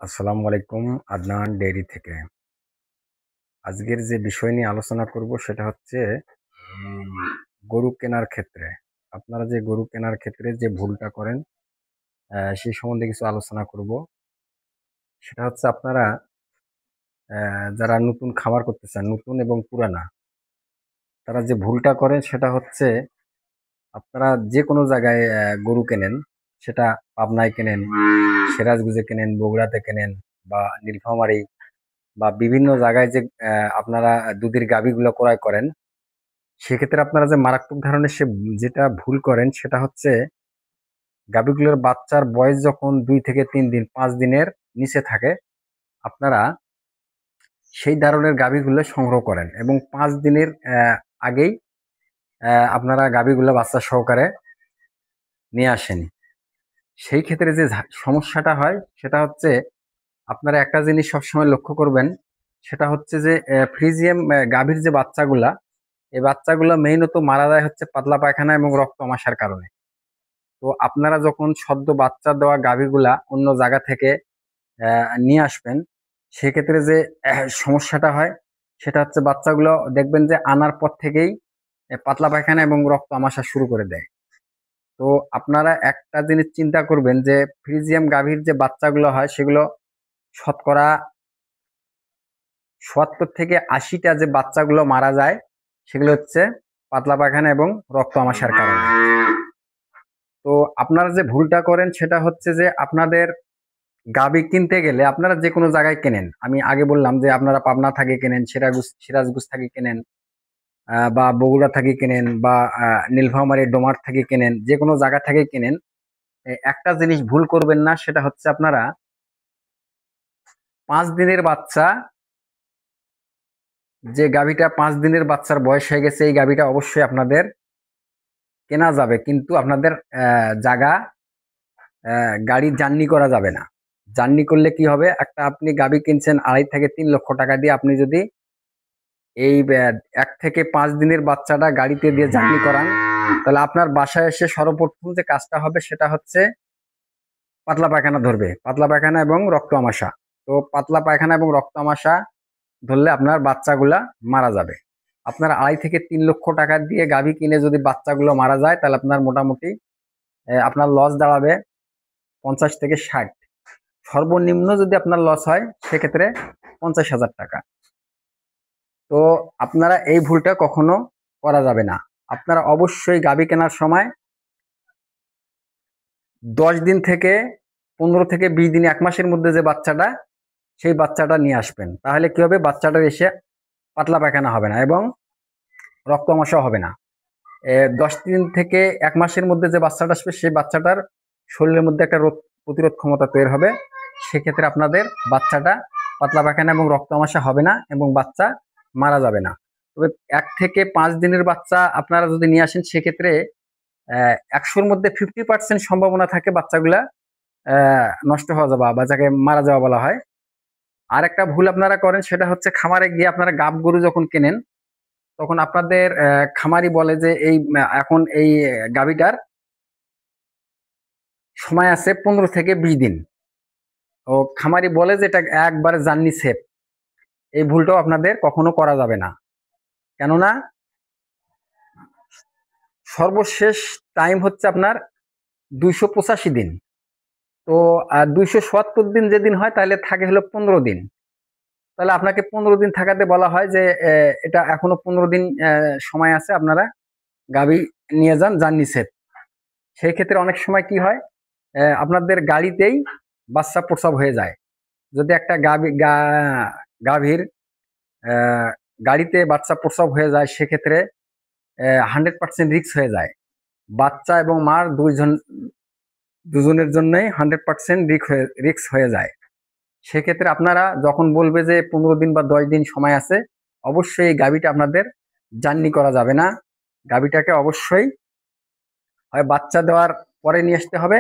আসসালামু আলাইকুম। আদনান ডেইরি থেকে আজকের যে বিষয় নিয়ে আলোচনা করব সেটা হচ্ছে গরু কেনার ক্ষেত্রে আপনারা যে গরু কেনার ক্ষেত্রে যে ভুলটা করেন সেই সম্বন্ধে কিছু আলোচনা করব। সেটা হচ্ছে আপনারা যারা নতুন খামার করতে চান, নতুন এবং পুরানা, তারা যে ভুলটা করেন সেটা হচ্ছে আপনারা যে কোনো জায়গায় গরু কেনেন, সেটা পাবনায় কেনেন, সিরাজগঞ্জে কেনেন, বগুড়াতে কেনেন বা নীলফামারী বা বিভিন্ন জায়গায় যে আপনারা দুধের গাভীগুলো ক্রয় করেন, সেক্ষেত্রে আপনারা যে মারাত্মক ধরনের যেটা ভুল করেন সেটা হচ্ছে গাভীগুলোর বাচ্চার বয়স যখন 2 থেকে 3 দিন 5 দিনের নিচে থাকে, আপনারা সেই ধরনের গাভীগুলো সংগ্রহ করেন এবং 5 দিনের আগেই আপনারা গাভীগুলো বাচ্চা সহকারে নিয়ে আসেন। সেই ক্ষেত্রে যে সমস্যাটা হয় সেটা হচ্ছে আপনারা একটা জিনিস সবসময় লক্ষ্য করবেন, সেটা হচ্ছে যে ফ্রিজিয়াম গাভীর যে বাচ্চাগুলা, এই বাচ্চাগুলো মেইনত মারা যায় হচ্ছে পাতলা পায়খানা এবং রক্ত আমাশার কারণে। তো আপনারা যখন সদ্য বাচ্চা দেওয়া গাভীগুলা অন্য জায়গা থেকে নিয়ে আসবেন, সেক্ষেত্রে যে সমস্যাটা হয় সেটা হচ্ছে বাচ্চাগুলো দেখবেন যে আনার পর থেকেই পাতলা পায়খানা এবং রক্ত আমাশা শুরু করে দেয়। তো আপনারা একটা জিনিস চিন্তা করবেন যে ফ্রিজিয়াম গাভীর যে বাচ্চাগুলো হয় সেগুলো শতকরা ৭০ থেকে ৮০টা যে বাচ্চাগুলো মারা যায় সেগুলো হচ্ছে পাতলা পায়খানা এবং রক্ত আমাশার কারণে। তো আপনারা যে ভুলটা করেন সেটা হচ্ছে যে আপনাদের গাভী কিনতে গেলে আপনারা যে কোনো জায়গায় কেনেন, আমি আগে বললাম যে আপনারা পাবনা থেকে কেনেন, সিরাজগঞ্জ থেকে কেনেন, বা বগুড়া থেকে কেনেন বা নীলফামারী ডোমার থেকে কেনেন, যে কোনো জায়গা থেকে কেনেন, একটা জিনিস ভুল করবেন না, সেটা হচ্ছে আপনারা 5 দিনের বাচ্চা, যে গাভীটা 5 দিনের বাচ্চার বয়স হয়ে গেছে, এই গাভীটা অবশ্যই আপনাদের কেনা যাবে, কিন্তু আপনাদের জায়গা গাড়ি জার্নি করা যাবে না। জার্নি করলে কি হবে, একটা আপনি গাভী কিনছেন 2.5 থেকে 3 লক্ষ টাকা দিয়ে, আপনি যদি এই 1 থেকে 5 দিনের বাচ্চাটা গাড়িতে দিয়ে জার্নি করান, তাহলে আপনার বাসায় এসে সর্বপ্রথম যে কাজটা হবে সেটা হচ্ছে পাতলা পায়খানা ধরবে, পাতলা পায়খানা এবং রক্ত আমাশা। তো পাতলা পায়খানা এবং রক্ত আমাশা ধরলে আপনার বাচ্চাগুলা মারা যাবে। আপনার 2.5 থেকে 3 লক্ষ টাকা দিয়ে গাভী কিনে যদি বাচ্চাগুলো মারা যায়, তাহলে আপনার মোটামুটি আপনার লস দাঁড়াবে 50 থেকে 60। সর্বনিম্ন যদি আপনার লস হয় সেক্ষেত্রে 50,000 টাকা। তো আপনারা এই ভুলটা কখনো করা যাবে না। আপনারা অবশ্যই গাভী কেনার সময় 10 দিন থেকে 15 থেকে 20 দিন, 1 মাসের মধ্যে যে বাচ্চাটা, সেই বাচ্চাটা নিয়ে আসবেন। তাহলে কি হবে, বাচ্চাটার এসে পাতলা পায়খানা হবে না এবং রক্ত আমাশা হবে না। 10 দিন থেকে 1 মাসের মধ্যে যে বাচ্চাটা আসবে, সেই বাচ্চাটার শরীরের মধ্যে একটা রোগ প্রতিরোধ ক্ষমতা তৈরি হবে। সেক্ষেত্রে আপনাদের বাচ্চাটা পাতলা পায়খানা এবং রক্ত আমাশা হবে না এবং বাচ্চা মারা যাবে না। তবে 1 থেকে 5 দিনের বাচ্চা আপনারা যদি নিয়ে আসেন, সেক্ষেত্রে 100-র মধ্যে 50% সম্ভাবনা থাকে বাচ্চাগুলা নষ্ট হওয়া যাওয়া, বা যাকে মারা যাওয়া বলা হয়। আর একটা ভুল আপনারা করেন সেটা হচ্ছে খামারে গিয়ে আপনারা গাব গরু যখন কেনেন, তখন আপনাদের খামারি বলে যে এখন এই গাভীটার সময় আছে 15 থেকে 20 দিন। ও খামারি বলে যে এটা একবারে জার্নি সেফ। এই ভুলটাও আপনাদের কখনো করা যাবে না, কেননা সর্বশেষ টাইম হচ্ছে আপনার 285 দিন। তো 277 দিন যেদিন হয়, তাহলে থাকে হলো 15 দিন। তাহলে আপনাকে 15 দিন থাকাতে বলা হয় যে এটা এখনো 15 দিন সময় আছে, আপনারা গাভী নিয়ে যান জার্নি সেফ। সেই ক্ষেত্রে অনেক সময় কি হয়, আপনাদের গাড়িতেই বাচ্চা প্রসব হয়ে যায়। যদি একটা গাভীর গাড়িতে বাচ্চা প্রসব হয়ে যায়, সেক্ষেত্রে 100% রিস্ক হয়ে যায়। বাচ্চা এবং মার দুজনের জন্যই 100% রিস্ক হয়ে যায়। সেক্ষেত্রে আপনারা যখন বলবে যে 15 দিন বা 10 দিন সময় আছে, অবশ্যই এই গাভীটা আপনাদের জার্নি করা যাবে না। গাভীটাকে অবশ্যই হয় বাচ্চা দেওয়ার পরে নিয়ে আসতে হবে,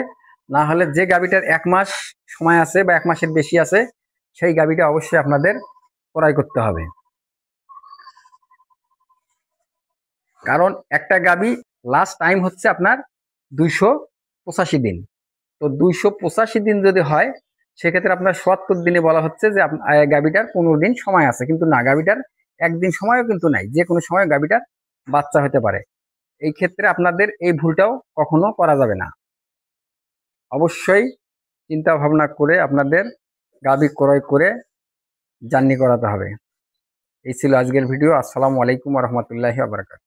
না হলে যে গাভীটার 1 মাস সময় আছে বা 1 মাসের বেশি আছে, সেই গাভীটা অবশ্যই আপনাদের ক্রয় করতে হবে। কারণ একটা গাভী লাস্ট টাইম হচ্ছে আপনার 285 দিন। তো 285 দিন যদি হয়, সেক্ষেত্রে আপনার ৭৪ দিনে বলা হচ্ছে যে গাভীটার ১৫ দিন সময় আছে, কিন্তু না, গাভীটার একদিন সময়ও কিন্তু নাই, যে কোনো সময় গাভীটার বাচ্চা হতে পারে। এই ক্ষেত্রে আপনাদের এই ভুলটাও কখনো করা যাবে না। অবশ্যই চিন্তা ভাবনা করে আপনাদের গাভী ক্রয় করে জার্নি করাতে হবে। এই ছিল আজকের ভিডিও। আসসালামু আলাইকুম ওয়া রাহমাতুল্লাহি ওয়া বারাকাতুহু।